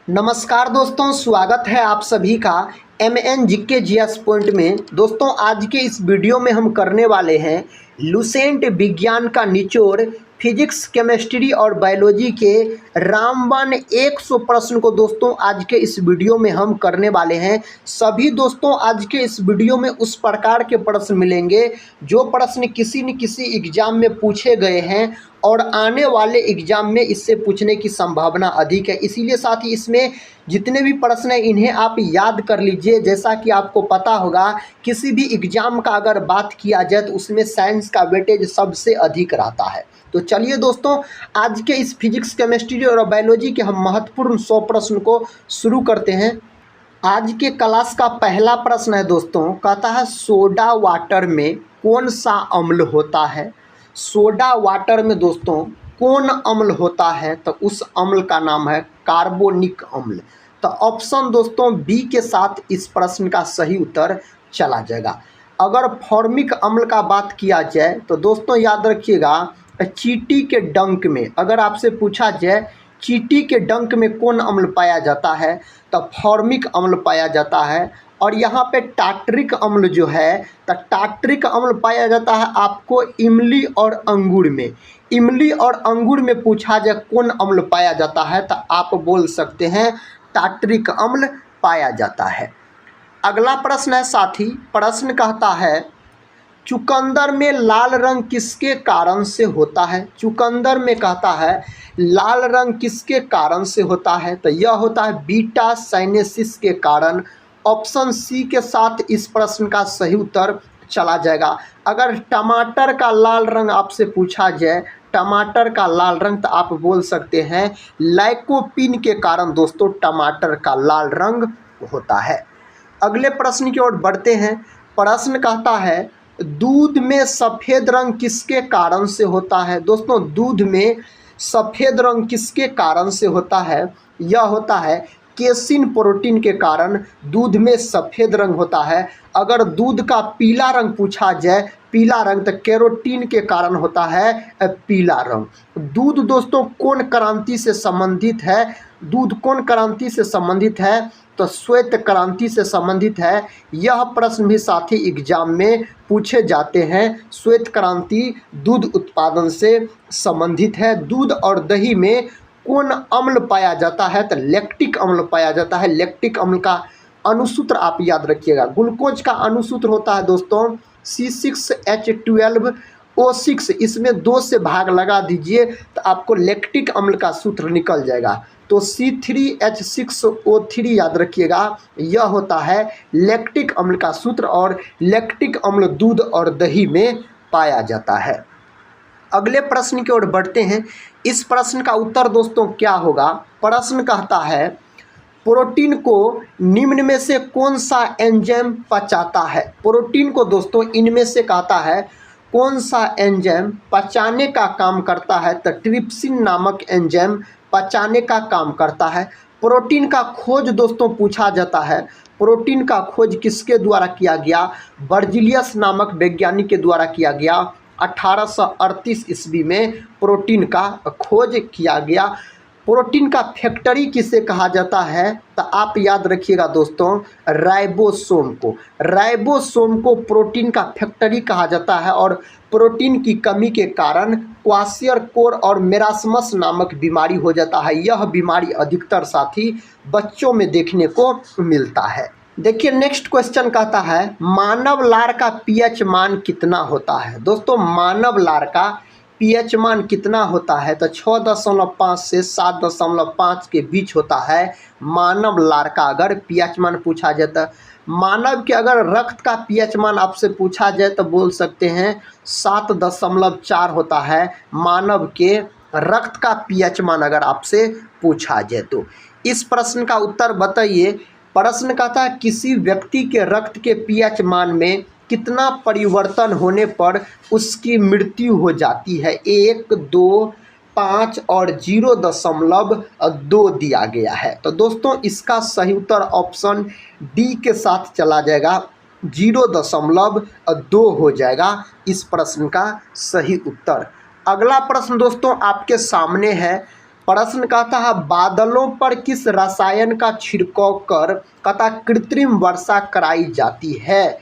नमस्कार दोस्तों, स्वागत है आप सभी का MN जीके जीएस पॉइंट में। दोस्तों, आज के इस वीडियो में हम करने वाले हैं लुसेंट विज्ञान का निचोड़ फिजिक्स, केमिस्ट्री और बायोलॉजी के रामबाण 100 प्रश्न को दोस्तों आज के इस वीडियो में हम करने वाले हैं। सभी दोस्तों आज के इस वीडियो में उस प्रकार के प्रश्न मिलेंगे जो प्रश्न किसी न किसी एग्जाम में पूछे गए हैं और आने वाले एग्जाम में इससे पूछने की संभावना अधिक है। इसीलिए साथ ही इसमें जितने भी प्रश्न हैं इन्हें आप याद कर लीजिए। जैसा कि आपको पता होगा, किसी भी एग्जाम का अगर बात किया जाए तो उसमें साइंस का वेटेज सबसे अधिक रहता है। तो चलिए दोस्तों, आज के इस फिजिक्स, केमिस्ट्री और बायोलॉजी के हम महत्वपूर्ण 100 प्रश्न को शुरू करते हैं। आज के क्लास का पहला प्रश्न है दोस्तों, कहता है सोडा वाटर में कौन सा अम्ल होता है। सोडा वाटर में दोस्तों कौन अम्ल होता है, तो उस अम्ल का नाम है कार्बोनिक अम्ल। तो ऑप्शन दोस्तों बी के साथ इस प्रश्न का सही उत्तर चला जाएगा। अगर फॉर्मिक अम्ल का बात किया जाए तो दोस्तों याद रखिएगा, चींटी के डंक में अगर आपसे पूछा जाए चींटी के डंक में कौन अम्ल पाया जाता है, तो फॉर्मिक अम्ल पाया जाता है। और यहाँ पे टार्टरिक अम्ल जो है, तो टार्टरिक अम्ल पाया जाता है आपको इमली और अंगूर में। इमली और अंगूर में पूछा जाए कौन अम्ल पाया जाता है, तो आप बोल सकते हैं टार्टरिक अम्ल पाया जाता है। अगला प्रश्न है साथी, प्रश्न कहता है चुकंदर में लाल रंग किसके कारण से होता है। चुकंदर में कहता है लाल रंग किसके कारण से होता है, तो यह होता है बीटा साइनेसिस के कारण। ऑप्शन सी के साथ इस प्रश्न का सही उत्तर चला जाएगा। अगर टमाटर का लाल रंग आपसे पूछा जाए, टमाटर का लाल रंग, तो आप बोल सकते हैं लाइकोपीन के कारण दोस्तों टमाटर का लाल रंग होता है। अगले प्रश्न की ओर बढ़ते हैं। प्रश्न कहता है दूध में सफ़ेद रंग किसके कारण से होता है। दोस्तों दूध में सफ़ेद रंग किसके कारण से होता है, यह होता है केसिन प्रोटीन के कारण दूध में सफ़ेद रंग होता है। अगर दूध का पीला रंग पूछा जाए, पीला रंग, तो कैरोटीन के कारण होता है पीला रंग। दूध दोस्तों कौन क्रांति से संबंधित है, दूध कौन क्रांति से संबंधित है, तो श्वेत क्रांति से संबंधित है। यह प्रश्न भी साथी एग्जाम में पूछे जाते हैं। श्वेत क्रांति दूध उत्पादन से संबंधित है। दूध और दही में कौन अम्ल पाया जाता है, तो लैक्टिक अम्ल पाया जाता है। लैक्टिक अम्ल का अनुसूत्र आप याद रखिएगा। ग्लूकोज का अनुसूत्र होता है दोस्तों C6H12O6। इसमें 2 से भाग लगा दीजिए तो आपको लैक्टिक अम्ल का सूत्र निकल जाएगा। तो C3H6O3 याद रखिएगा, यह होता है लैक्टिक अम्ल का सूत्र और लैक्टिक अम्ल दूध और दही में पाया जाता है। अगले प्रश्न की ओर बढ़ते हैं। इस प्रश्न का उत्तर दोस्तों क्या होगा। प्रश्न कहता है प्रोटीन को निम्न में से कौन सा एंजाइम पचाता है। प्रोटीन को दोस्तों इनमें से कहता है कौन सा एंजाइम पचाने का काम करता है, तो ट्रिप्सिन नामक एंजाइम पचाने का काम करता है। प्रोटीन का खोज दोस्तों पूछा जाता है। प्रोटीन का खोज किसके द्वारा किया गया, बर्जीलियस नामक वैज्ञानिक के द्वारा किया गया। 1838 ईस्वी में प्रोटीन का खोज किया गया। प्रोटीन का फैक्ट्री किसे कहा जाता है, तो आप याद रखिएगा दोस्तों राइबोसोम को। राइबोसोम को प्रोटीन का फैक्ट्री कहा जाता है। और प्रोटीन की कमी के कारण क्वाशियरकोर और मेरास्मस नामक बीमारी हो जाता है। यह बीमारी अधिकतर साथी बच्चों में देखने को मिलता है। देखिए नेक्स्ट क्वेश्चन कहता है मानव लार का पीएच मान कितना होता है। दोस्तों मानव लार का पीएच मान कितना होता है, तो 6.5 से 7.5 के बीच होता है। मानव लार का अगर पीएच मान पूछा जाए तो मानव के अगर रक्त का पीएच मान आपसे पूछा जाए तो बोल सकते हैं 7.4 होता है। मानव के रक्त का पीएच मान अगर आपसे पूछा जाए तो इस प्रश्न का उत्तर बताइए। प्रश्न कहता है किसी व्यक्ति के रक्त के पीएच मान में कितना परिवर्तन होने पर उसकी मृत्यु हो जाती है। 1, 2, 5 और 0.2 दिया गया है। तो दोस्तों इसका सही उत्तर ऑप्शन डी के साथ चला जाएगा, 0.2 हो जाएगा इस प्रश्न का सही उत्तर। अगला प्रश्न दोस्तों आपके सामने है। प्रश्न कहता है बादलों पर किस रसायन का छिड़काव कर कहता कृत्रिम वर्षा कराई जाती है।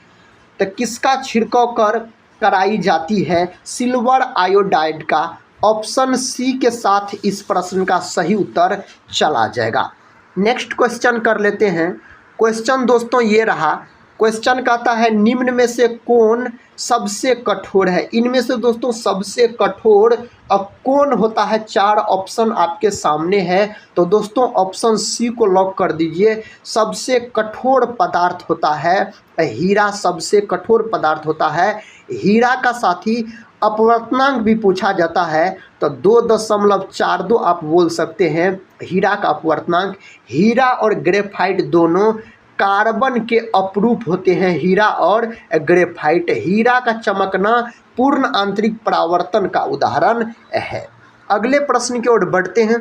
तो किसका छिड़काव कर कराई जाती है? सिल्वर आयोडाइड का। ऑप्शन सी के साथ इस प्रश्न का सही उत्तर चला जाएगा। नेक्स्ट क्वेश्चन कर लेते हैं। क्वेश्चन दोस्तों ये रहा। क्वेश्चन कहता है निम्न में से कौन सबसे कठोर है? इनमें से दोस्तों सबसे कठोर कौन होता है? 4 ऑप्शन आपके सामने है। तो दोस्तों ऑप्शन सी को लॉक कर दीजिए। सबसे कठोर पदार्थ होता है हीरा। सबसे कठोर पदार्थ होता है हीरा का साथी अपवर्तनांक भी पूछा जाता है तो 2.42 आप बोल सकते हैं हीरा का अपवर्तनांक। हीरा और ग्रेफाइट दोनों कार्बन के अपरूप होते हैं। हीरा और ग्रेफाइट। हीरा का चमकना पूर्ण आंतरिक परावर्तन का उदाहरण है। अगले प्रश्न की ओर बढ़ते हैं।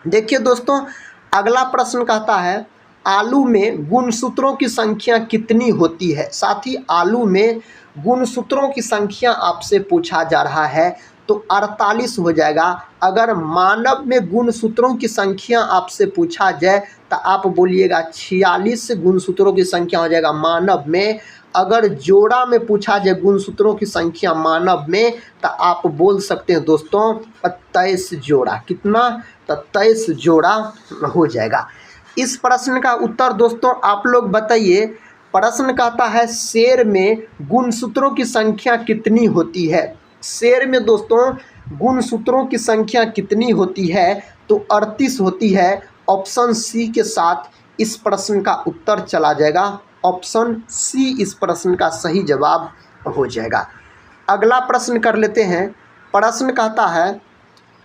देखिए दोस्तों अगला प्रश्न कहता है आलू में गुणसूत्रों की संख्या कितनी होती है? साथ ही आलू में गुणसूत्रों की संख्या आपसे पूछा जा रहा है तो 48 हो जाएगा। अगर मानव में गुणसूत्रों की संख्या आपसे पूछा जाए तो आप बोलिएगा 46 गुणसूत्रों की संख्या हो जाएगा मानव में। अगर जोड़ा में पूछा जाए गुणसूत्रों की संख्या मानव में तो आप बोल सकते हैं दोस्तों 23 जोड़ा। कितना? 23 जोड़ा हो जाएगा। इस प्रश्न का उत्तर दोस्तों आप लोग बताइए। प्रश्न कहता है शेर में गुणसूत्रों की संख्या कितनी होती है? शेर में दोस्तों गुणसूत्रों की संख्या कितनी होती है? तो 38 होती है। ऑप्शन सी के साथ इस प्रश्न का उत्तर चला जाएगा। ऑप्शन सी इस प्रश्न का सही जवाब हो जाएगा। अगला प्रश्न कर लेते हैं। प्रश्न कहता है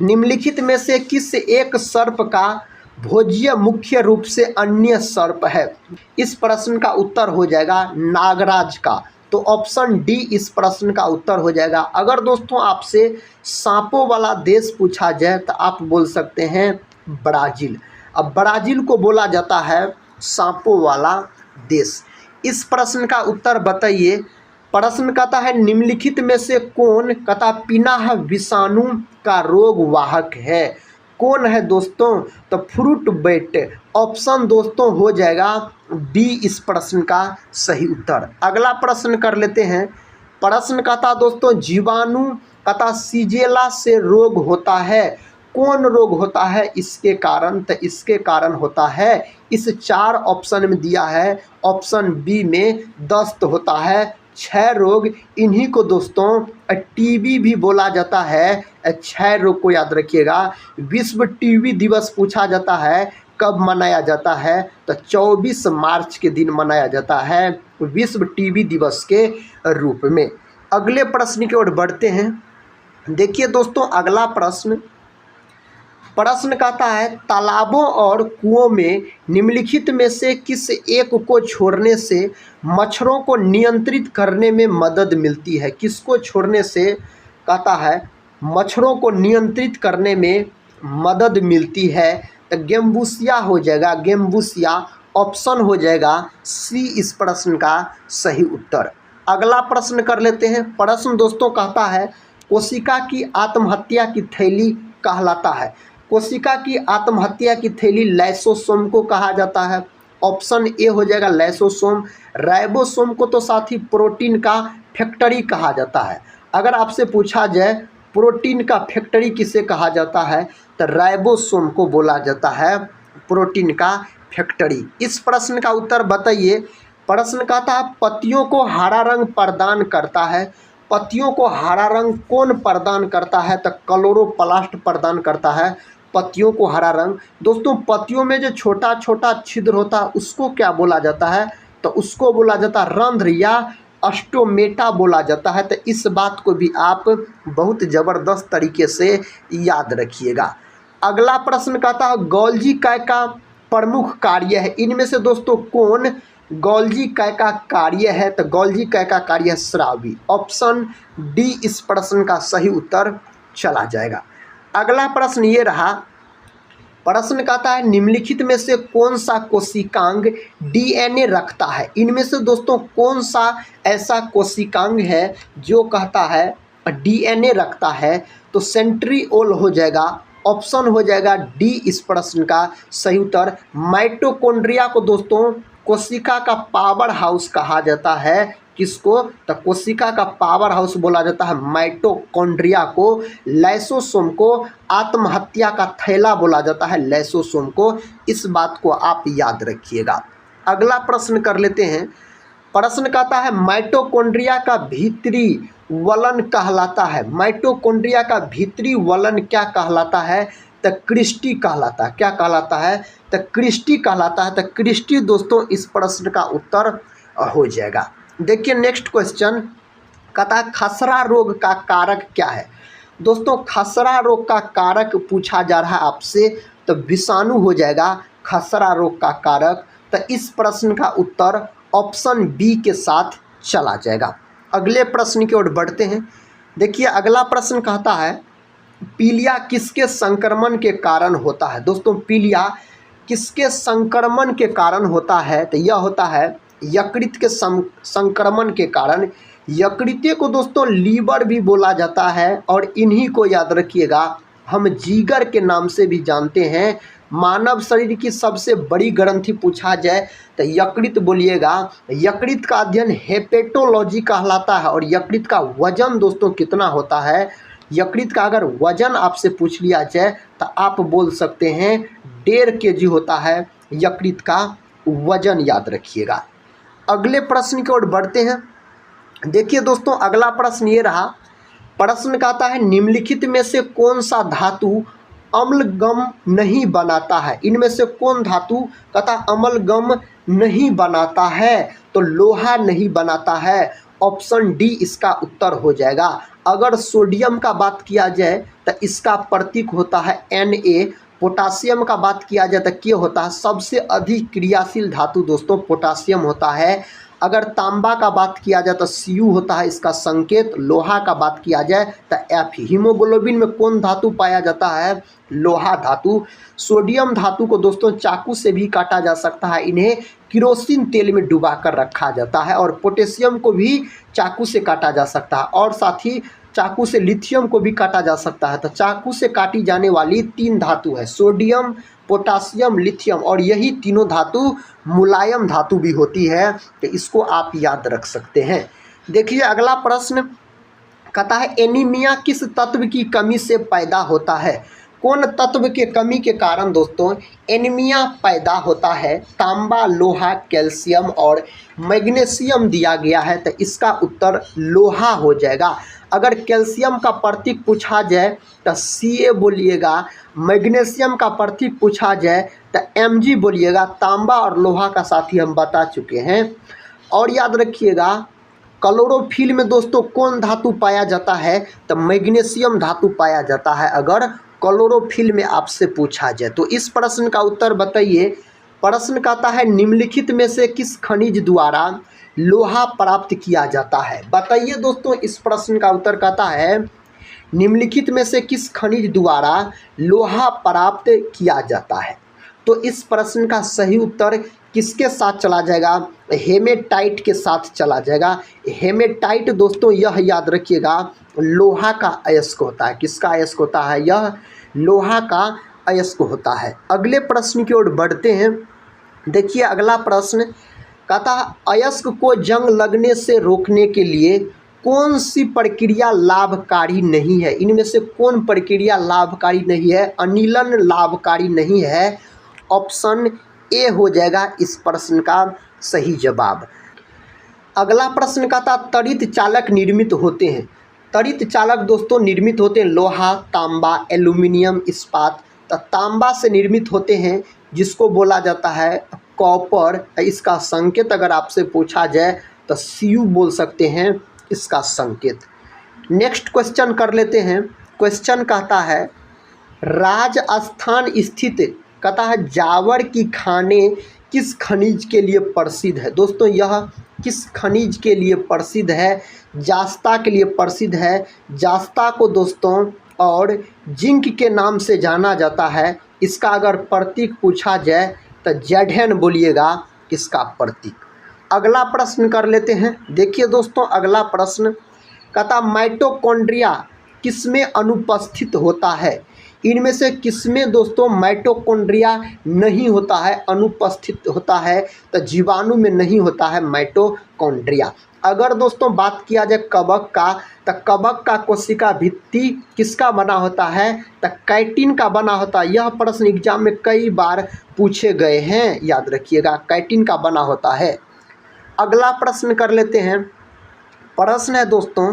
निम्नलिखित में से किस एक सर्प का भोज्य मुख्य रूप से अन्य सर्प है? इस प्रश्न का उत्तर हो जाएगा नागराज का। तो ऑप्शन डी इस प्रश्न का उत्तर हो जाएगा। अगर दोस्तों आपसे सांपों वाला देश पूछा जाए तो आप बोल सकते हैं ब्राज़ील। अब ब्राज़ील को बोला जाता है सांपों वाला देश। इस प्रश्न का उत्तर बताइए। प्रश्न कहता है निम्नलिखित में से कौन कहता पिनाह विषाणु का रोग वाहक है? कौन है दोस्तों? तो फ्रूट बैट। ऑप्शन दोस्तों हो जाएगा बी इस प्रश्न का सही उत्तर। अगला प्रश्न कर लेते हैं। प्रश्न कहता दोस्तों जीवाणु कहता सीजेला से रोग होता है। कौन रोग होता है इसके कारण? तो इसके कारण होता है इस 4 ऑप्शन में दिया है। ऑप्शन बी में दस्त होता है। 6 रोग। इन्हीं को दोस्तों टीबी भी बोला जाता है। 6 रोग को याद रखिएगा। विश्व टीबी दिवस पूछा जाता है कब मनाया जाता है? तो 24 मार्च के दिन मनाया जाता है विश्व टीबी दिवस के रूप में। अगले प्रश्न की ओर बढ़ते हैं। देखिए दोस्तों अगला प्रश्न कहता है तालाबों और कुओं में निम्नलिखित में से किस एक को छोड़ने से मच्छरों को नियंत्रित करने में मदद मिलती है? किसको छोड़ने से कहता है मच्छरों को नियंत्रित करने में मदद मिलती है? तो गेम्बुसिया हो जाएगा। गेम्बुसिया ऑप्शन हो जाएगा सी इस प्रश्न का सही उत्तर। अगला प्रश्न कर लेते हैं। प्रश्न दोस्तों कहता है कोशिका की आत्महत्या की थैली कहलाता है। कोशिका की आत्महत्या की थैली लाइसोसोम को कहा जाता है। ऑप्शन ए हो जाएगा लाइसोसोम। राइबोसोम को तो साथ ही प्रोटीन का फैक्ट्री कहा जाता है। अगर आपसे पूछा जाए प्रोटीन का फैक्ट्री किसे कहा जाता है तो राइबोसोम को बोला जाता है प्रोटीन का फैक्ट्री। इस प्रश्न का उत्तर बताइए। प्रश्न कहता है पत्तियों को हरा रंग प्रदान करता है। पत्तियों को हरा रंग कौन प्रदान करता है? तो क्लोरोप्लास्ट प्रदान करता है पत्तियों को हरा रंग। दोस्तों पत्तियों में जो छोटा छोटा छिद्र होता है उसको क्या बोला जाता है? तो उसको बोला जाता है रंध्र या अस्टोमेटा बोला जाता है। तो इस बात को भी आप बहुत ज़बरदस्त तरीके से याद रखिएगा। अगला प्रश्न कहता है गोल्जी काय का प्रमुख कार्य है। इनमें से दोस्तों कौन गोल्जी काय का कार्य है? तो गोल्जी काय का कार्य है स्रावी। ऑप्शन डी इस प्रश्न का सही उत्तर चला जाएगा। अगला प्रश्न ये रहा। प्रश्न कहता है निम्नलिखित में से कौन सा कोशिकांग डीएनए रखता है? इनमें से दोस्तों कौन सा ऐसा कोशिकांग है जो कहता है डीएनए रखता है? तो सेंट्रियोल हो जाएगा ऑप्शन हो जाएगा डी इस प्रश्न का सही उत्तर। माइटोकॉन्ड्रिया को दोस्तों कोशिका का पावर हाउस कहा जाता है। किसको? तो कोशिका का पावर हाउस बोला जाता है माइटोकॉन्ड्रिया को। लाइसोसोम को आत्महत्या का थैला बोला जाता है, लाइसोसोम को। इस बात को आप याद रखिएगा। अगला प्रश्न कर लेते हैं। प्रश्न कहता है माइटोकॉन्ड्रिया का भीतरी वलन कहलाता है। माइटोकॉन्ड्रिया का भीतरी वलन क्या कहलाता है? तो क्रिस्टी कहलाता है। क्या कहलाता है? तो क्रिस्टी कहलाता है। तो क्रिस्टी दोस्तों इस प्रश्न का उत्तर हो जाएगा। देखिए नेक्स्ट क्वेश्चन कहता है खसरा रोग का कारक क्या है? दोस्तों खसरा रोग का कारक पूछा जा रहा है आपसे, तो विषाणु हो जाएगा खसरा रोग का कारक। तो इस प्रश्न का उत्तर ऑप्शन बी के साथ चला जाएगा। अगले प्रश्न की ओर बढ़ते हैं। देखिए अगला प्रश्न कहता है पीलिया किसके संक्रमण के कारण होता है? दोस्तों पीलिया किसके संक्रमण के कारण होता है? तो यह होता है यकृत के संक्रमण के कारण। यकृत को दोस्तों लीवर भी बोला जाता है और इन्हीं को याद रखिएगा हम जिगर के नाम से भी जानते हैं। मानव शरीर की सबसे बड़ी ग्रंथि पूछा जाए तो यकृत बोलिएगा। यकृत का अध्ययन हेपेटोलॉजी कहलाता है। और यकृत का वजन दोस्तों कितना होता है? यकृत का अगर वजन आपसे पूछ लिया जाए तो आप बोल सकते हैं 1.5 kg होता है यकृत का वजन, याद रखिएगा। अगले प्रश्न की ओर बढ़ते हैं। देखिए दोस्तों अगला प्रश्न ये रहा। प्रश्न कहता है निम्नलिखित में से कौन सा धातु अम्लगम नहीं बनाता है? इनमें से कौन धातु कहता अम्लगम नहीं बनाता है? तो लोहा नहीं बनाता है। ऑप्शन डी इसका उत्तर हो जाएगा। अगर सोडियम का बात किया जाए तो इसका प्रतीक होता है Na। पोटासियम का बात किया जाए तो क्या होता है? सबसे अधिक क्रियाशील धातु दोस्तों पोटासियम होता है। अगर तांबा का बात किया जाए तो Cu होता है इसका संकेत। लोहा का बात किया जाए तो F। हीमोग्लोबिन में कौन धातु पाया जाता है? लोहा धातु। सोडियम धातु को दोस्तों चाकू से भी काटा जा सकता है, इन्हें किरोसिन तेल में डुबा कर रखा जाता है। और पोटेशियम को भी चाकू से काटा जा सकता है और साथ ही चाकू से लिथियम को भी काटा जा सकता है। तो चाकू से काटी जाने वाली 3 धातु है सोडियम, पोटासियम, लिथियम, और यही तीनों धातु मुलायम धातु भी होती है। तो इसको आप याद रख सकते हैं। देखिए अगला प्रश्न कहता है एनीमिया किस तत्व की कमी से पैदा होता है? कौन तत्व के कमी के कारण दोस्तों एनीमिया पैदा होता है? तांबा, लोहा, कैल्शियम और मैग्नीशियम दिया गया है। तो इसका उत्तर लोहा हो जाएगा। अगर कैल्शियम का प्रतीक पूछा जाए तो Ca बोलिएगा। मैग्नीशियम का प्रतीक पूछा जाए तो Mg बोलिएगा। तांबा और लोहा का साथी हम बता चुके हैं। और याद रखिएगा क्लोरोफिल में दोस्तों कौन धातु पाया जाता है? तो मैग्नीशियम धातु पाया जाता है अगर क्लोरोफिल में आपसे पूछा जाए। तो इस प्रश्न का उत्तर बताइए। प्रश्न कहता है निम्नलिखित में से किस खनिज द्वारा लोहा प्राप्त किया जाता है? बताइए दोस्तों इस प्रश्न का उत्तर कहता है निम्नलिखित में से किस खनिज द्वारा लोहा प्राप्त किया जाता है? तो इस प्रश्न का सही उत्तर किसके साथ चला जाएगा? हेमेटाइट के साथ चला जाएगा। हेमेटाइट दोस्तों यह याद रखिएगा लोहा का अयस्क होता है। किसका अयस्क होता है? यह लोहा का अयस्क होता है। अगले प्रश्न की ओर बढ़ते हैं। देखिए अगला प्रश्न कहता है अयस्क को जंग लगने से रोकने के लिए कौन सी प्रक्रिया लाभकारी नहीं है? इनमें से कौन प्रक्रिया लाभकारी नहीं है? अनिलन लाभकारी नहीं है। ऑप्शन ए हो जाएगा इस प्रश्न का सही जवाब। अगला प्रश्न कहता त्वरित चालक निर्मित होते हैं। त्वरित चालक दोस्तों निर्मित होते हैं लोहा, तांबा, एल्यूमिनियम, इस्पात। तो तांबा से निर्मित होते हैं जिसको बोला जाता है कॉपर। इसका संकेत अगर आपसे पूछा जाए तो Cu बोल सकते हैं इसका संकेत। नेक्स्ट क्वेश्चन कर लेते हैं। क्वेश्चन कहता है राजस्थान स्थित कहता है जावर की खाने किस खनिज के लिए प्रसिद्ध है? दोस्तों यह किस खनिज के लिए प्रसिद्ध है? जास्ता के लिए प्रसिद्ध है। जास्ता को दोस्तों और जिंक के नाम से जाना जाता है। इसका अगर प्रतीक पूछा जाए तो Zn बोलिएगा इसका प्रतीक। अगला प्रश्न कर लेते हैं। देखिए दोस्तों अगला प्रश्न कहता माइटोकॉन्ड्रिया किसमें अनुपस्थित होता है? इनमें से किसमें दोस्तों माइटोकॉन्ड्रिया नहीं होता है, अनुपस्थित होता है? तो जीवाणु में नहीं होता है माइटोकॉन्ड्रिया। अगर दोस्तों बात किया जाए कवक का, तो कवक का कोशिका भित्ति किसका बना होता है? तो काइटिन का बना होता है। यह प्रश्न एग्जाम में कई बार पूछे गए हैं, याद रखिएगा, काइटिन का बना होता है। अगला प्रश्न कर लेते हैं। प्रश्न है दोस्तों,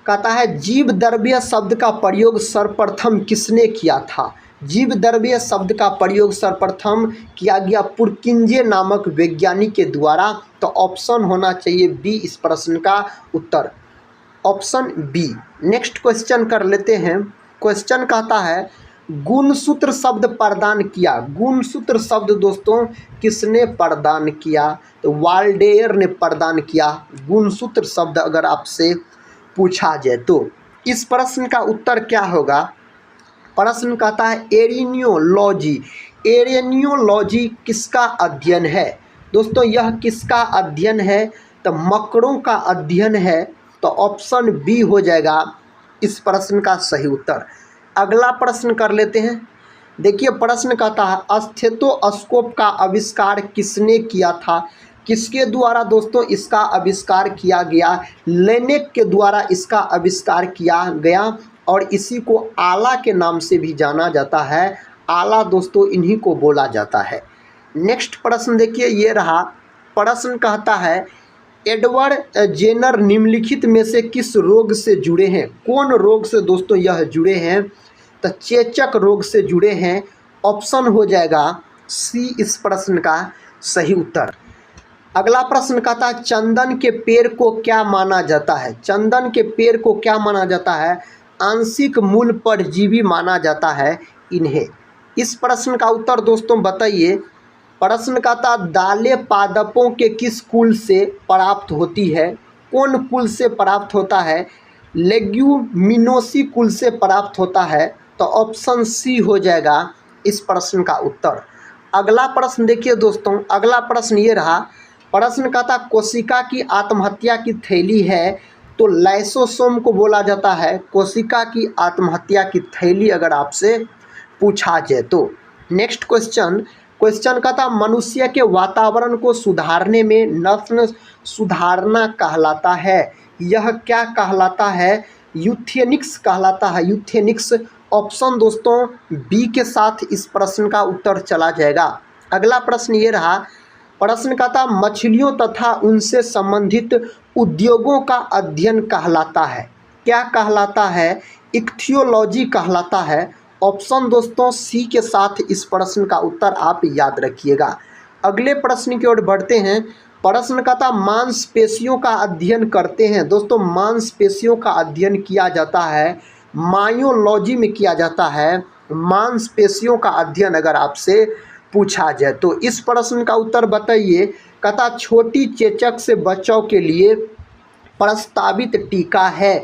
कहता है जीव द्रव्य शब्द का प्रयोग सर्वप्रथम किसने किया था? जीव द्रव्य शब्द का प्रयोग सर्वप्रथम किया गया पुरकिंजे नामक वैज्ञानिक के द्वारा। तो ऑप्शन होना चाहिए बी इस प्रश्न का उत्तर, ऑप्शन बी। नेक्स्ट क्वेश्चन कर लेते हैं। क्वेश्चन कहता है गुणसूत्र शब्द प्रदान किया। गुणसूत्र शब्द दोस्तों किसने प्रदान किया? तो वाल्डेयर ने प्रदान किया गुणसूत्र शब्द। अगर आपसे पूछा जाए तो इस प्रश्न का उत्तर क्या होगा? प्रश्न कहता है एरिनियोलॉजी। एरिनियोलॉजी किसका अध्ययन है? दोस्तों यह किसका अध्ययन है? तो मकड़ों का अध्ययन है। तो ऑप्शन बी हो जाएगा इस प्रश्न का सही उत्तर। अगला प्रश्न कर लेते हैं। देखिए प्रश्न कहता है स्टेथोस्कोप का आविष्कार किसने किया था? किसके द्वारा दोस्तों इसका आविष्कार किया गया? लेनेक के द्वारा इसका आविष्कार किया गया और इसी को आला के नाम से भी जाना जाता है। आला दोस्तों इन्हीं को बोला जाता है। नेक्स्ट प्रश्न देखिए ये रहा। प्रश्न कहता है एडवर्ड जेनर निम्नलिखित में से किस रोग से जुड़े हैं? कौन रोग से दोस्तों यह जुड़े हैं? तो चेचक रोग से जुड़े हैं। ऑप्शन हो जाएगा सी इस प्रश्न का सही उत्तर। अगला प्रश्न कहता है चंदन के पेड़ को क्या माना जाता है? चंदन के पेड़ को क्या माना जाता है? आंशिक मूल परजीवी माना जाता है इन्हें। इस प्रश्न का उत्तर दोस्तों बताइए। प्रश्न कहता दालें पादपों के किस कुल से प्राप्त होती है? कौन कुल से प्राप्त होता है? लेग्यूमिनोसी कुल से प्राप्त होता है। तो ऑप्शन सी हो जाएगा इस प्रश्न का उत्तर। अगला प्रश्न देखिए दोस्तों। अगला प्रश्न ये रहा। प्रश्न कहता कोशिका की आत्महत्या की थैली है तो लाइसोसोम को बोला जाता है। कोशिका की आत्महत्या की थैली अगर आपसे पूछा जाए तो। नेक्स्ट क्वेश्चन कहता मनुष्य के वातावरण को सुधारने में नस्ल सुधारना कहलाता है। यह क्या कहलाता है? यूथेनिक्स कहलाता है। यूथेनिक्स ऑप्शन दोस्तों बी के साथ इस प्रश्न का उत्तर चला जाएगा। अगला प्रश्न ये रहा। प्रश्न कहता मछलियों तथा उनसे संबंधित उद्योगों का अध्ययन कहलाता है। क्या कहलाता है? इक्थियोलॉजी कहलाता है। ऑप्शन दोस्तों सी के साथ इस प्रश्न का उत्तर आप याद रखिएगा। अगले प्रश्न की ओर बढ़ते हैं। प्रश्न कहता मांसपेशियों का अध्ययन करते हैं। दोस्तों मांसपेशियों का अध्ययन किया जाता है मायोलॉजी में किया जाता है। मांसपेशियों का अध्ययन अगर आपसे पूछा जाए तो इस प्रश्न का उत्तर बताइए। कहता छोटी चेचक से बचाव के लिए प्रस्तावित टीका है।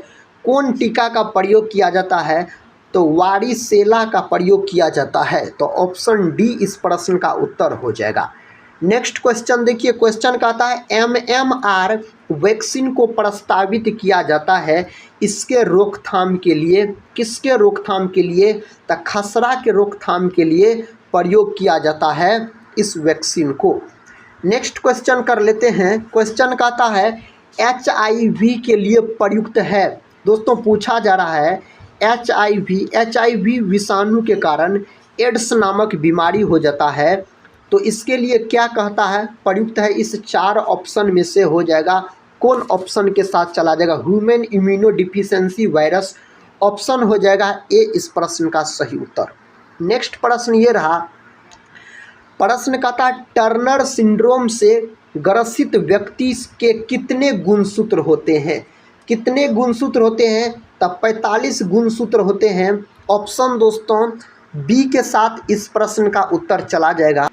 कौन टीका का प्रयोग किया जाता है? तो वारीसेला का प्रयोग किया जाता है। तो ऑप्शन डी इस प्रश्न का उत्तर हो जाएगा। नेक्स्ट क्वेश्चन देखिए। क्वेश्चन कहता है MMR वैक्सीन को प्रस्तावित किया जाता है इसके रोकथाम के लिए। किसके रोकथाम के लिए? तो खसरा के रोकथाम के लिए प्रयोग किया जाता है इस वैक्सीन को। नेक्स्ट क्वेश्चन कर लेते हैं। क्वेश्चन कहता है HIV के लिए प्रयुक्त है। दोस्तों पूछा जा रहा है HIV विषाणु के कारण एड्स नामक बीमारी हो जाता है तो इसके लिए क्या कहता है? प्रयुक्त है। इस 4 ऑप्शन में से हो जाएगा कौन ऑप्शन के साथ चला जाएगा? Human इम्यूनोडिफिशियेंसी virus. ऑप्शन हो जाएगा ए इस प्रश्न का सही उत्तर। नेक्स्ट प्रश्न ये रहा। प्रश्न कहता टर्नर सिंड्रोम से ग्रसित व्यक्ति के कितने गुणसूत्र होते हैं? कितने गुणसूत्र होते हैं? तब 45 गुणसूत्र होते हैं। ऑप्शन दोस्तों बी के साथ इस प्रश्न का उत्तर चला जाएगा।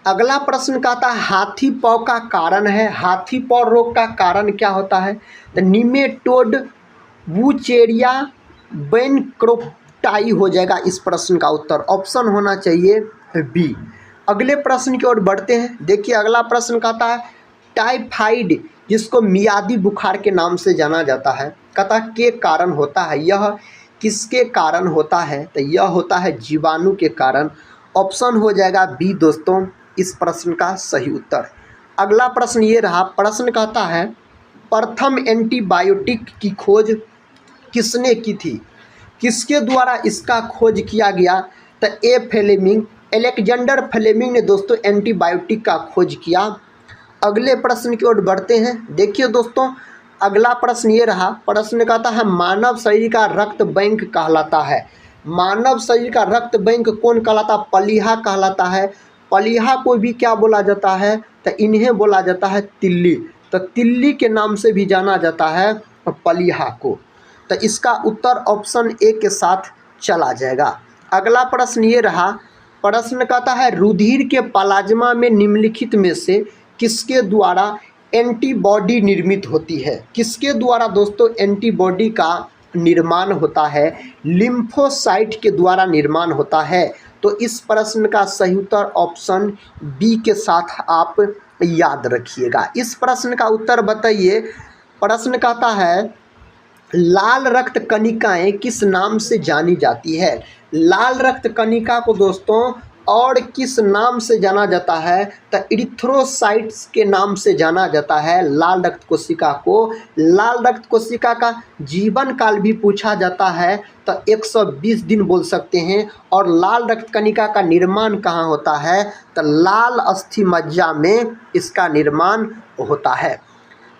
अगला प्रश्न कहता है हाथी पाँव का कारण है। हाथी पाँव रोग का कारण क्या होता है? द निमेटोड वुचेरिया बैनक्रोप्टाई हो जाएगा इस प्रश्न का उत्तर। ऑप्शन होना चाहिए बी। अगले प्रश्न की ओर बढ़ते हैं। देखिए अगला प्रश्न कहता है टाइफाइड जिसको मियादी बुखार के नाम से जाना जाता है कहता के कारण होता है। यह किसके कारण होता है? तो यह होता है जीवाणु के कारण। ऑप्शन हो जाएगा बी दोस्तों इस प्रश्न का सही उत्तर। अगला प्रश्न ये रहा, प्रश्न कहता है प्रथम एंटीबायोटिक की खोज किसने की थी? किसके द्वारा इसका खोज किया गया? तो ए फ्लेमिंग, अलेक्जेंडर फ्लेमिंग ने दोस्तों एंटीबायोटिक का खोज किया। अगले प्रश्न की ओर बढ़ते हैं। देखिए दोस्तों, अगला प्रश्न ये रहा, प्रश्न कहता है मानव शरीर का रक्त बैंक कहलाता है। मानव शरीर का रक्त बैंक कौन कहलाता? पलीहा कहलाता है। पलीहा को भी क्या बोला जाता है? तो इन्हें बोला जाता है तिल्ली। तो तिल्ली के नाम से भी जाना जाता है पलीहा को। तो इसका उत्तर ऑप्शन ए के साथ चला जाएगा। अगला प्रश्न ये रहा, प्रश्न कहता है रुधिर के प्लाज्मा में निम्नलिखित में से किसके द्वारा एंटीबॉडी निर्मित होती है? किसके द्वारा दोस्तों एंटीबॉडी का निर्माण होता है? लिम्फोसाइट के द्वारा निर्माण होता है। तो इस प्रश्न का सही उत्तर ऑप्शन बी के साथ आप याद रखिएगा। इस प्रश्न का उत्तर बताइए। प्रश्न कहता है लाल रक्त कणिकाएं किस नाम से जानी जाती है? लाल रक्त कणिका को दोस्तों और किस नाम से जाना जाता है? तो इरिथ्रोसाइट्स के नाम से जाना जाता है लाल रक्त कोशिका को। लाल रक्त कोशिका का जीवन काल भी पूछा जाता है तो 120 दिन बोल सकते हैं। और लाल रक्त कणिका का निर्माण कहाँ होता है? तो लाल अस्थि मज्जा में इसका निर्माण होता है।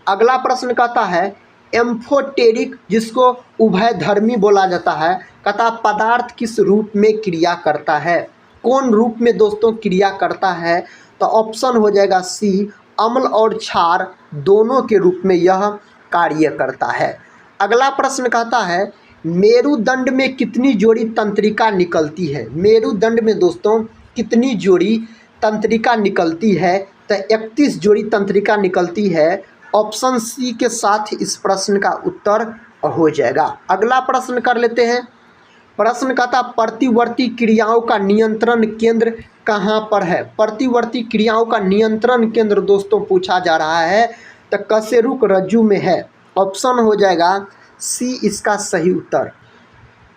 अगला प्रश्न कहता है एम्फोटेरिक, जिसको उभयधर्मी बोला जाता है, कहता पदार्थ किस रूप में क्रिया करता है? कौन रूप में दोस्तों क्रिया करता है? तो ऑप्शन हो जाएगा सी, अम्ल और क्षार दोनों के रूप में यह कार्य करता है। अगला प्रश्न कहता है मेरुदंड में कितनी जोड़ी तंत्रिका निकलती है? मेरुदंड में दोस्तों कितनी जोड़ी तंत्रिका निकलती है? तो 31 जोड़ी तंत्रिका निकलती है। ऑप्शन सी के साथ इस प्रश्न का उत्तर हो जाएगा। अगला प्रश्न कर लेते हैं। प्रश्न कहता प्रतिवर्ती क्रियाओं का नियंत्रण केंद्र कहाँ पर है? प्रतिवर्ती क्रियाओं का नियंत्रण केंद्र दोस्तों पूछा जा रहा है तो कशेरुक रज्जु में है। ऑप्शन हो जाएगा सी इसका सही उत्तर।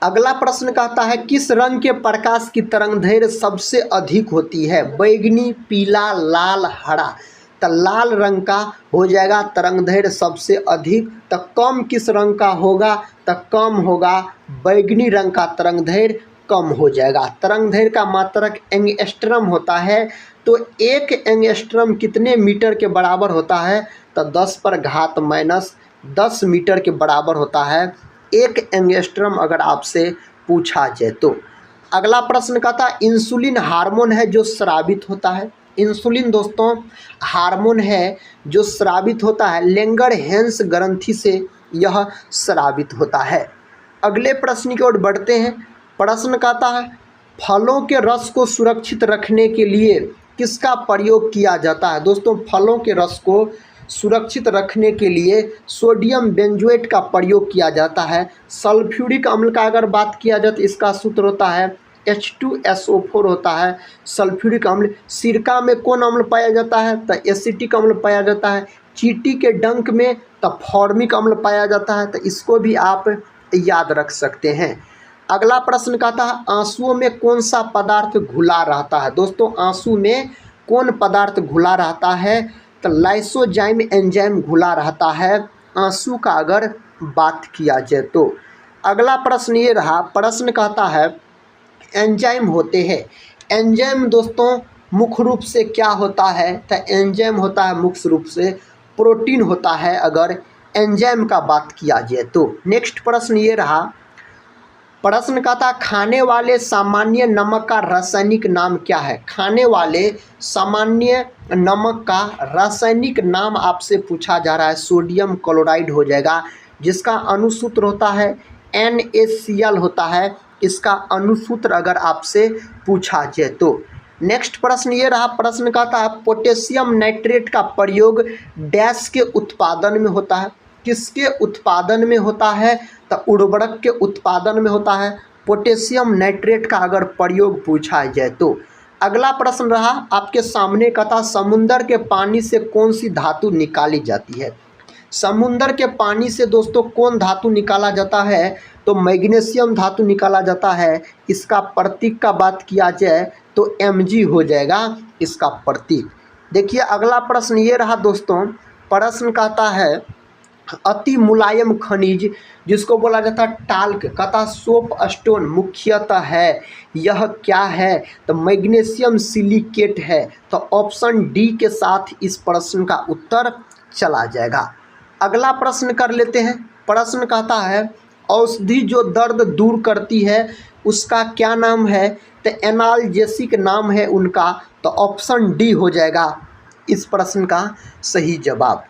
अगला प्रश्न कहता है किस रंग के प्रकाश की तरंगदैर्घ्य सबसे अधिक होती है? बैगनी, पीला, लाल, हरा। तो लाल रंग का हो जाएगा तरंगदैर्घ्य सबसे अधिक। तो कम किस रंग का होगा? तो कम होगा बैगनी रंग का तरंगदैर्घ्य कम हो जाएगा। तरंगदैर्घ्य का मात्रक एंगस्ट्रम होता है। तो एक एंगस्ट्रम कितने मीटर के बराबर होता है? तो 10⁻⁻10 मीटर के बराबर होता है एक एंगस्ट्रम, अगर आपसे पूछा जाए तो। अगला प्रश्न कहता है इंसुलिन हार्मोन है जो स्रावित होता है। इंसुलिन दोस्तों हार्मोन है जो स्रावित होता है, लैंगरहैंस ग्रंथि से यह स्रावित होता है। अगले प्रश्न की ओर बढ़ते हैं। प्रश्न कहता है फलों के रस को सुरक्षित रखने के लिए किसका प्रयोग किया जाता है? दोस्तों फलों के रस को सुरक्षित रखने के लिए सोडियम बेंजोएट का प्रयोग किया जाता है। सल्फ्यूरिक अम्ल का अगर बात किया जाए तो इसका सूत्र होता है H2SO4 होता है सल्फ्यूरिक अम्ल। सिरका में कौन अम्ल पाया जाता है? तो एसिटिक अम्ल पाया जाता है। चींटी के डंक में तो फॉर्मिक अम्ल पाया जाता है। तो इसको भी आप याद रख सकते हैं। अगला प्रश्न कहता है आंसुओं में कौन सा पदार्थ घुला रहता है? दोस्तों आंसू में कौन पदार्थ घुला रहता है? तो लाइसोजाइम एंजाइम घुला रहता है आंसू का अगर बात किया जाए तो। अगला प्रश्न ये रहा, प्रश्न कहता है एंजाइम होते हैं। एंजाइम दोस्तों मुख्य रूप से क्या होता है? तो एंजाइम होता है मुख्य रूप से प्रोटीन होता है अगर एंजाइम का बात किया जाए तो। नेक्स्ट प्रश्न ये रहा, प्रश्न कहता खाने वाले सामान्य नमक का रासायनिक नाम क्या है? खाने वाले सामान्य नमक का रासायनिक नाम आपसे पूछा जा रहा है। सोडियम क्लोराइड हो जाएगा, जिसका अनुसूत्र होता है NaCl होता है। इसका अनुसूत्र अगर आपसे पूछा जाए तो। नेक्स्ट प्रश्न ये रहा, प्रश्न कहता है पोटेशियम नाइट्रेट का प्रयोग डैश के उत्पादन में होता है? किसके उत्पादन में होता है? तो उर्वरक के उत्पादन में होता है पोटेशियम नाइट्रेट का अगर प्रयोग पूछा जाए तो। अगला प्रश्न रहा आपके सामने, कहता समुद्र के पानी से कौन सी धातु निकाली जाती है? समुद्र के पानी से दोस्तों कौन धातु निकाला जाता है? तो मैग्नीशियम धातु निकाला जाता है, इसका प्रतीक का बात किया जाए तो Mg हो जाएगा इसका प्रतीक। देखिए अगला प्रश्न ये रहा दोस्तों, प्रश्न कहता है अति मुलायम खनिज जिसको बोला जाता है टाल्क, कहता सोप स्टोन मुख्यतः है, यह क्या है? तो मैग्नीशियम सिलिकेट है। तो ऑप्शन डी के साथ इस प्रश्न का उत्तर चला जाएगा। अगला प्रश्न कर लेते हैं। प्रश्न कहता है औषधि जो दर्द दूर करती है उसका क्या नाम है? तो एनाल्जेसिक नाम है उनका। तो ऑप्शन डी हो जाएगा इस प्रश्न का सही जवाब।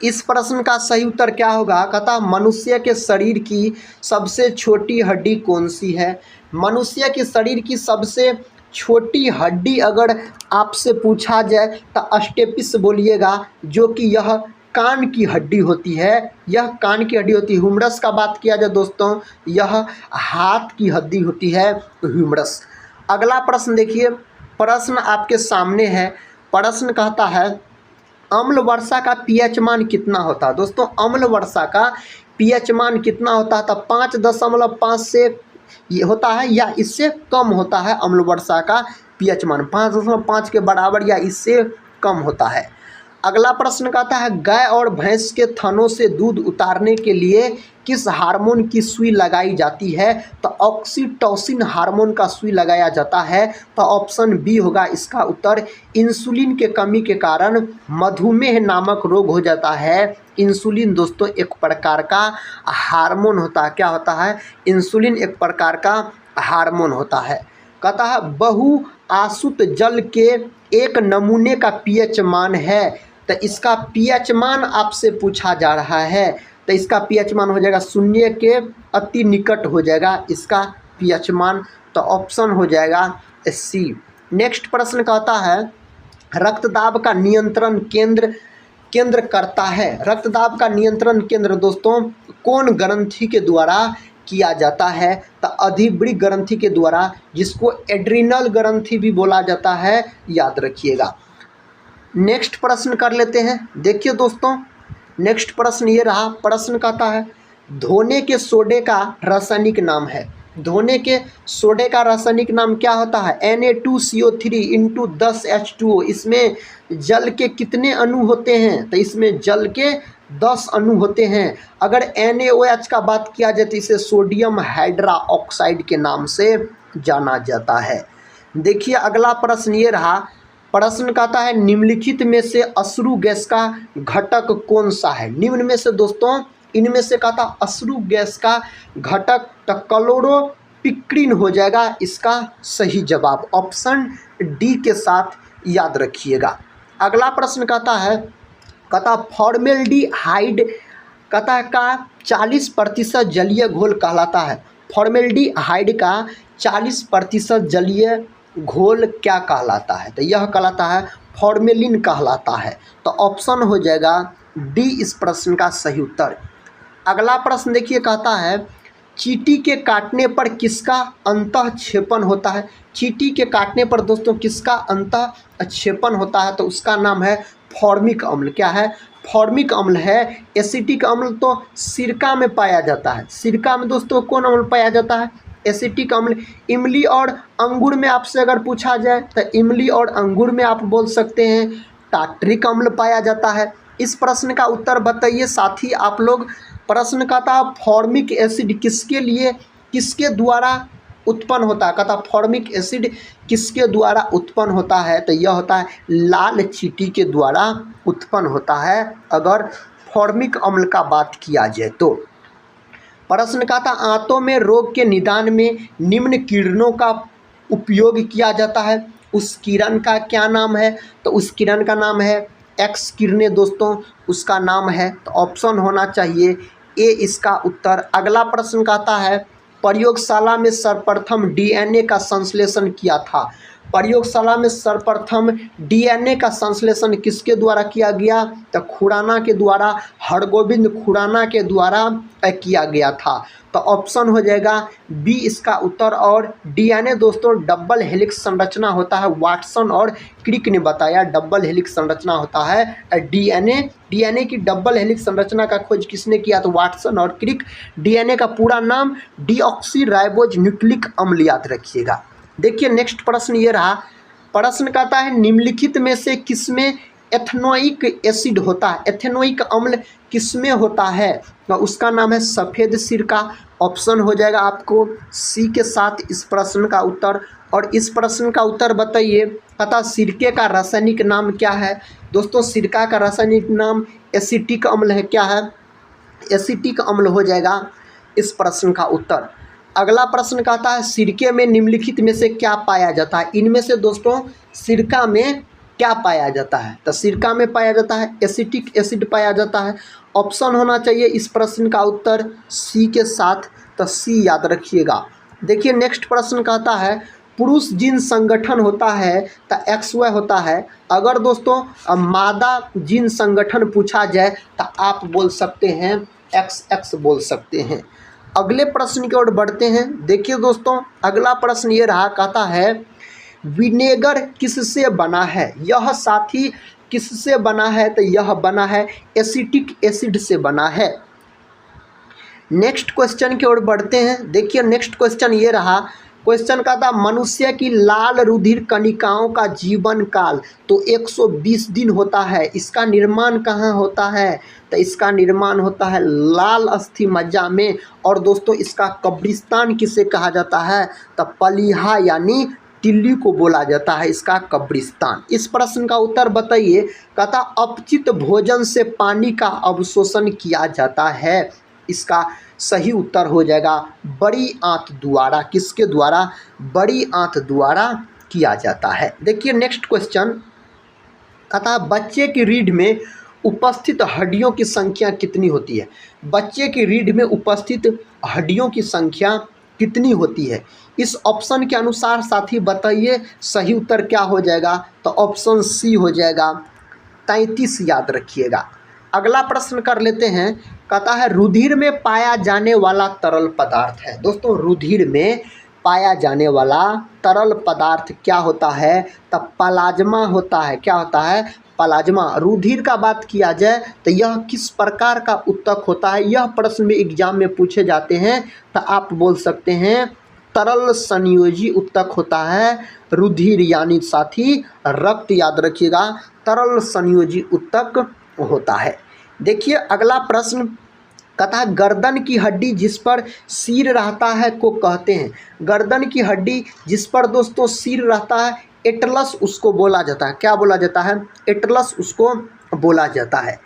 इस प्रश्न का सही उत्तर क्या होगा? कहता मनुष्य के शरीर की सबसे छोटी हड्डी कौन सी है? मनुष्य के शरीर की सबसे छोटी हड्डी अगर आपसे पूछा जाए तो स्टेपिस बोलिएगा, जो कि यह कान की हड्डी होती है। यह कान की हड्डी होती है। ह्यूमरस का बात किया जाए दोस्तों, यह हाथ की हड्डी होती है ह्यूमरस। अगला प्रश्न देखिए, प्रश्न आपके सामने है। प्रश्न कहता है अम्ल वर्षा का पीएच मान कितना होता है? दोस्तों अम्ल वर्षा का पीएच मान कितना होता है? तो 5.5 से ये होता है या इससे कम होता है। अम्ल वर्षा का पीएच मान 5.5 के बराबर या इससे कम होता है। अगला प्रश्न कहता है गाय और भैंस के थनों से दूध उतारने के लिए किस हार्मोन की सुई लगाई जाती है? तो ऑक्सीटोसिन हार्मोन का सुई लगाया जाता है। तो ऑप्शन बी होगा इसका उत्तर। इंसुलिन के कमी के कारण मधुमेह नामक रोग हो जाता है। इंसुलिन दोस्तों एक प्रकार का हार्मोन होता है। क्या होता है? इंसुलिन एक प्रकार का हार्मोन होता है। कहता है बहु आसुत जल के एक नमूने का पीएच मान है। तो इसका पीएच मान आपसे पूछा जा रहा है। तो इसका पीएच मान हो जाएगा 0 के अति निकट हो जाएगा इसका पीएच मान। तो ऑप्शन हो जाएगा सी। नेक्स्ट प्रश्न कहता है रक्तदाब का नियंत्रण केंद्र करता है। रक्तदाब का नियंत्रण केंद्र दोस्तों कौन ग्रंथि के द्वारा किया जाता है? तो अधिबृक्क ग्रंथि के द्वारा, जिसको एड्रिनल ग्रंथि भी बोला जाता है, याद रखिएगा। नेक्स्ट प्रश्न कर लेते हैं। देखिए दोस्तों नेक्स्ट प्रश्न ये रहा। प्रश्न कहता है धोने के सोडे का रासायनिक नाम है। धोने के सोडे का रासायनिक नाम क्या होता है? Na2CO3 into 10H2O। इसमें जल के कितने अणु होते हैं? तो इसमें जल के 10 अणु होते हैं। अगर NaOH का बात किया जाए तो इसे सोडियम हाइड्रोक्साइड के नाम से जाना जाता है। देखिए अगला प्रश्न ये रहा। प्रश्न कहता है निम्नलिखित में से अश्रु गैस का घटक कौन सा है? निम्न में से दोस्तों इनमें से कहता अश्रु गैस का घटक तो क्लोरोपिक्रीन हो जाएगा इसका सही जवाब। ऑप्शन डी के साथ याद रखिएगा। अगला प्रश्न कहता फॉर्मेल्डिहाइड कहता का 40% जलीय घोल कहलाता है। फॉर्मेल्डिहाइड का 40% जलीय घोल क्या कहलाता है? तो यह कहलाता है फॉर्मेलिन कहलाता है। तो ऑप्शन हो जाएगा डी इस प्रश्न का सही उत्तर। अगला प्रश्न देखिए कहता है चींटी के काटने पर किसका अंतःक्षेपण होता है? चींटी के काटने पर दोस्तों किसका अंतःक्षेपण होता है? तो उसका नाम है फॉर्मिक अम्ल। क्या है? फॉर्मिक अम्ल है। एसिटिक अम्ल तो सिरका में पाया जाता है। सिरका में दोस्तों कौन अम्ल पाया जाता है? एसिटिक अम्ल। इमली और अंगूर में आपसे अगर पूछा जाए तो इमली और अंगूर में आप बोल सकते हैं टार्टरिक अम्ल पाया जाता है। इस प्रश्न का उत्तर बताइए साथी आप लोग। प्रश्न कहता फॉर्मिक एसिड किसके द्वारा उत्पन्न होता है? कहता फॉर्मिक एसिड किसके द्वारा उत्पन्न होता है? तो यह होता है लाल चींटी के द्वारा उत्पन्न होता है अगर फॉर्मिक अम्ल का बात किया जाए तो। प्रश्न कहता आंतों में रोग के निदान में निम्न किरणों का उपयोग किया जाता है। उस किरण का क्या नाम है? तो उस किरण का नाम है एक्स किरणें दोस्तों उसका नाम है। तो ऑप्शन होना चाहिए ए इसका उत्तर। अगला प्रश्न कहता है प्रयोगशाला में सर्वप्रथम DNA का संश्लेषण किया था। प्रयोगशाला में सर्वप्रथम डीएनए का संश्लेषण किसके द्वारा किया गया? तो खुराना के द्वारा, हरगोविंद खुराना के द्वारा किया गया था। तो ऑप्शन हो जाएगा बी इसका उत्तर। और डीएनए दोस्तों डबल हेलिक्स संरचना होता है, वाटसन और क्रिक ने बताया डबल हेलिक्स संरचना होता है डीएनए की डबल हेलिक्स संरचना का खोज किसने किया? तो वाटसन और क्रिक। डीएनए का पूरा नाम डीऑक्सीराइबोज न्यूक्लिक अम्ल याद रखिएगा। देखिए नेक्स्ट प्रश्न ये रहा। प्रश्न कहता है निम्नलिखित में से किसमें एथेनोइक एसिड होता है? एथेनोइक अम्ल किसमें होता है? तो उसका नाम है सफ़ेद सिरका। ऑप्शन हो जाएगा आपको सी के साथ इस प्रश्न का उत्तर। और इस प्रश्न का उत्तर बताइए, पता सिरके का रासायनिक नाम क्या है? दोस्तों सिरका का रासायनिक नाम एसिटिक अम्ल है। क्या है? एसिटिक अम्ल हो जाएगा इस प्रश्न का उत्तर। अगला प्रश्न कहता है सिरके में निम्नलिखित में से क्या पाया जाता है? इनमें से दोस्तों सिरका में क्या पाया जाता है? तो सिरका में पाया जाता है एसिटिक एसिड पाया जाता है। ऑप्शन होना चाहिए इस प्रश्न का उत्तर सी के साथ, तो सी याद रखिएगा। देखिए नेक्स्ट प्रश्न कहता है पुरुष जीन संगठन होता है तो XY होता है। अगर दोस्तों मादा जीन संगठन पूछा जाए तो आप बोल सकते हैं XX बोल सकते हैं। अगले प्रश्न की ओर बढ़ते हैं। देखिए दोस्तों अगला प्रश्न ये रहा, कहता है विनेगर किससे बना है? यह साथी किससे बना है? तो यह बना है एसिटिक एसिड से बना है। नेक्स्ट क्वेश्चन की ओर बढ़ते हैं। देखिए नेक्स्ट क्वेश्चन ये रहा। क्वेश्चन का था मनुष्य की लाल रुधिर कणिकाओं का जीवन काल तो 120 दिन होता है। इसका निर्माण कहाँ होता है? तो इसका निर्माण होता है लाल अस्थि मज्जा में। और दोस्तों इसका कब्रिस्तान किसे कहा जाता है? तो पलीहा यानी टिल्ली को बोला जाता है इसका कब्रिस्तान। इस प्रश्न का उत्तर बताइए। कहता अपचित भोजन से पानी का अवशोषण किया जाता है। इसका सही उत्तर हो जाएगा बड़ी आंत द्वारा। किसके द्वारा? बड़ी आंत द्वारा किया जाता है। देखिए नेक्स्ट क्वेश्चन कहता है बच्चे की रीढ़ में उपस्थित हड्डियों की संख्या कितनी होती है? बच्चे की रीढ़ में उपस्थित हड्डियों की संख्या कितनी होती है? इस ऑप्शन के अनुसार साथी बताइए सही उत्तर क्या हो जाएगा? तो ऑप्शन सी हो जाएगा 33 याद रखिएगा। अगला प्रश्न कर लेते हैं। कहता है रुधिर में पाया जाने वाला तरल पदार्थ है। दोस्तों रुधिर में पाया जाने वाला तरल पदार्थ क्या होता है? तो प्लाज्मा होता है। क्या होता है? प्लाज्मा। रुधिर का बात किया जाए तो यह किस प्रकार का उत्तक होता है? यह प्रश्न में एग्जाम में पूछे जाते हैं। तो आप बोल सकते हैं तरल संयोजी उत्तक होता है रुधिर, यानी साथी रक्त याद रखिएगा, तरल संयोजी उत्तक होता है। देखिए अगला प्रश्न कहता है गर्दन की हड्डी जिस पर सिर रहता है को कहते हैं। गर्दन की हड्डी जिस पर दोस्तों सिर रहता है एटलस उसको बोला जाता है। क्या बोला जाता है? एटलस उसको बोला जाता है।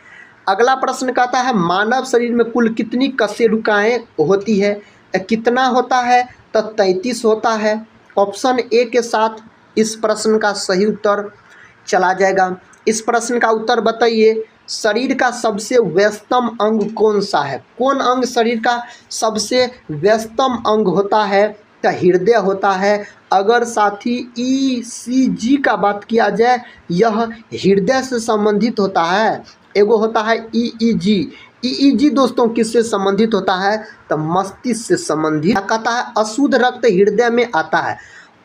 अगला प्रश्न कहता है मानव शरीर में कुल कितनी कशेरुकाएँ होती है? कितना होता है? तो 33 होता है। ऑप्शन ए के साथ इस प्रश्न का सही उत्तर चला जाएगा। इस प्रश्न का उत्तर बताइए शरीर का सबसे व्यस्तम अंग कौन सा है? कौन अंग शरीर का सबसे व्यस्तम अंग होता है? तो हृदय होता है। अगर साथी ECG का बात किया जाए यह हृदय से संबंधित होता है। एगो होता है EEG दोस्तों किससे संबंधित होता है? तो मस्तिष्क से संबंधित। कहता है अशुद्ध रक्त हृदय में आता है।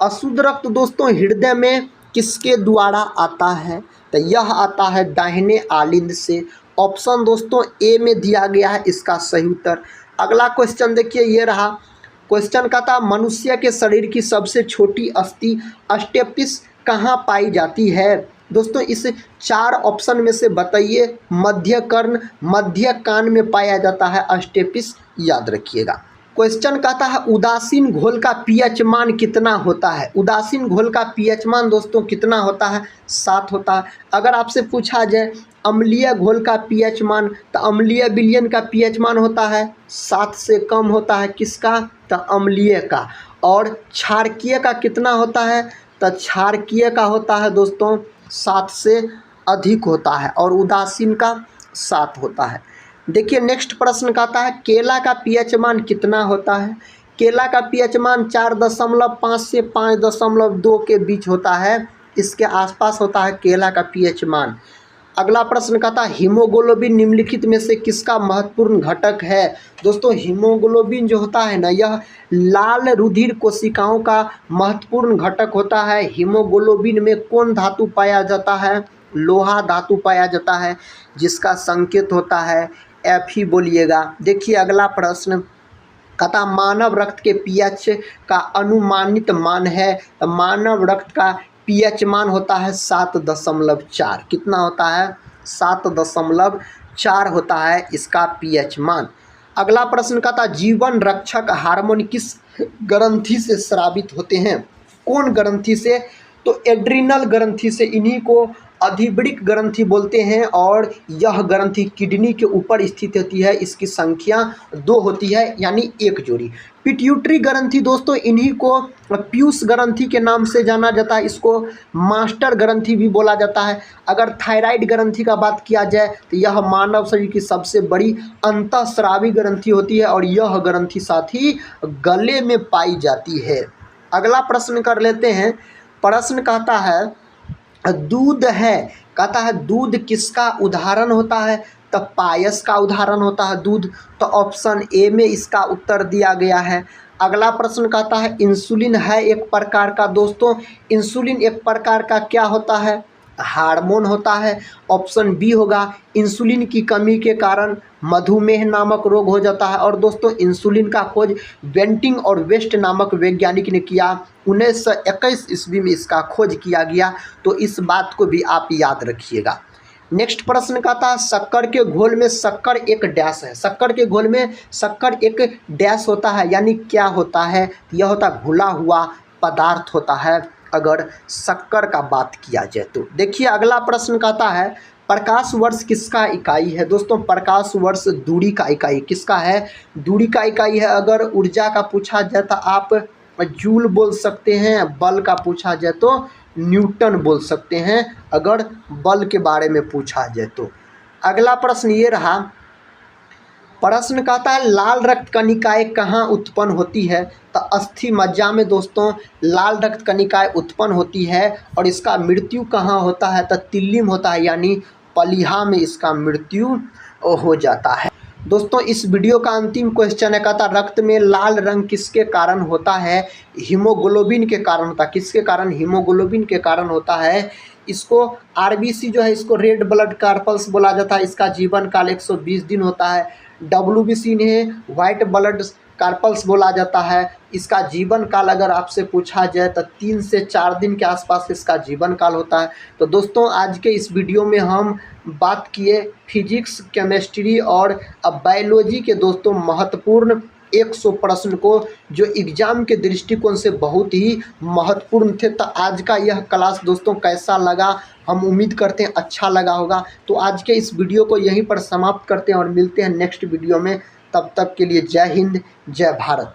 अशुद्ध रक्त दोस्तों हृदय में किसके द्वारा आता है? तो यह आता है दाहिने आलिंद से। ऑप्शन दोस्तों ए में दिया गया है इसका सही उत्तर। अगला क्वेश्चन देखिए ये रहा। क्वेश्चन का था मनुष्य के शरीर की सबसे छोटी अस्थि स्टेपिस कहाँ पाई जाती है? दोस्तों इस 4 ऑप्शन में से बताइए। मध्य कर्ण, मध्य कान में पाया जाता है स्टेपिस, याद रखिएगा। क्वेश्चन कहता है उदासीन घोल का पीएच मान कितना होता है? उदासीन घोल का पीएच मान दोस्तों कितना होता है? 7 होता है। अगर आपसे पूछा जाए अम्लीय घोल का पीएच मान, तो अम्लीय विलयन का पीएच मान होता है 7 से कम होता है। किसका? तो अम्लीय का। और क्षारकीय का कितना होता है? तो क्षारकीय का होता है दोस्तों 7 से अधिक होता है। और उदासीन का 7 होता है। देखिए नेक्स्ट प्रश्न कहता है केला का पीएच मान कितना होता है? केला का पीएच मान 4.5 से 5.2 के बीच होता है, इसके आसपास होता है केला का पीएच मान। अगला प्रश्न कहता है हीमोग्लोबिन निम्नलिखित में से किसका महत्वपूर्ण घटक है। दोस्तों हीमोग्लोबिन जो होता है ना, यह लाल रुधिर कोशिकाओं का महत्वपूर्ण घटक होता है। हीमोग्लोबिन में कौन धातु पाया जाता है, लोहा धातु पाया जाता है, जिसका संकेत होता है Fe बोलिएगा। देखिए अगला प्रश्न कहता मानव रक्त के पीएच का अनुमानित मान है, मानव रक्त का पीएच मान होता है 7.4। कितना होता है, 7.4 होता है इसका पीएच मान। अगला प्रश्न कहता जीवन रक्षक हार्मोन किस ग्रंथि से स्रावित होते हैं, कौन ग्रंथि से, तो एड्रिनल ग्रंथि से। इन्हीं को अधिवृक्क ग्रंथि बोलते हैं और यह ग्रंथि किडनी के ऊपर स्थित होती है। इसकी संख्या 2 होती है, यानी 1 जोड़ी। पिट्यूटरी ग्रंथि दोस्तों इन्हीं को पीयूष ग्रंथि के नाम से जाना जाता है, इसको मास्टर ग्रंथि भी बोला जाता है। अगर थायराइड ग्रंथि का बात किया जाए तो यह मानव शरीर की सबसे बड़ी अंतःस्रावी ग्रंथि होती है और यह ग्रंथि साथ ही गले में पाई जाती है। अगला प्रश्न कर लेते हैं। प्रश्न कहता है दूध है, कहता है दूध किसका उदाहरण होता है, तो पायस का उदाहरण होता है दूध। तो ऑप्शन ए में इसका उत्तर दिया गया है। अगला प्रश्न कहता है इंसुलिन है एक प्रकार का, दोस्तों इंसुलिन एक प्रकार का क्या होता है, हार्मोन होता है। ऑप्शन बी होगा, इंसुलिन की कमी के कारण मधुमेह नामक रोग हो जाता है। और दोस्तों इंसुलिन का खोज बेंटिंग और वेस्ट नामक वैज्ञानिक ने किया, 1921 ईस्वी में इसका खोज किया गया। तो इस बात को भी आप याद रखिएगा। नेक्स्ट प्रश्न कहता है शक्कर के घोल में शक्कर एक डैश है, शक्कर के घोल में शक्कर एक डैश होता है, यानी क्या होता है, यह होता है घुला हुआ पदार्थ होता है अगर शक्कर का बात किया जाए तो। देखिए अगला प्रश्न कहता है प्रकाश वर्ष किसका इकाई है। दोस्तों प्रकाश वर्ष दूरी का इकाई किसका है, दूरी का इकाई है। अगर ऊर्जा का पूछा जाए तो आप जूल बोल सकते हैं, बल का पूछा जाए तो न्यूटन बोल सकते हैं, अगर बल के बारे में पूछा जाए तो। अगला प्रश्न ये रहा, प्रश्न कहता है लाल रक्त कणिकाएं कहाँ उत्पन्न होती है, तो अस्थि मज्जा में दोस्तों लाल रक्त कणिकाएं उत्पन्न होती है। और इसका मृत्यु कहाँ होता है, तो तिल्ली में होता है, यानी पलीहा में इसका मृत्यु हो जाता है। दोस्तों इस वीडियो का अंतिम क्वेश्चन है, कहता रक्त में लाल रंग किसके कारण होता है, हीमोग्लोबिन के कारण होता है। किसके कारण, हीमोग्लोबिन के कारण होता है। इसको आरबीसी जो है इसको रेड ब्लड कार्पल्स बोला जाता है, इसका जीवन काल 120 दिन होता है। डब्ल्यूबीसी ने वाइट ब्लड कार्पल्स बोला जाता है, इसका जीवन काल अगर आपसे पूछा जाए तो 3 से 4 दिन के आसपास इसका जीवन काल होता है। तो दोस्तों आज के इस वीडियो में हम बात किए फिजिक्स, केमिस्ट्री और बायोलॉजी के दोस्तों महत्वपूर्ण 100 प्रश्न को, जो एग्ज़ाम के दृष्टिकोण से बहुत ही महत्वपूर्ण थे। तो आज का यह क्लास दोस्तों कैसा लगा, हम उम्मीद करते हैं अच्छा लगा होगा। तो आज के इस वीडियो को यहीं पर समाप्त करते हैं और मिलते हैं नेक्स्ट वीडियो में। तब तक के लिए जय हिंद, जय भारत।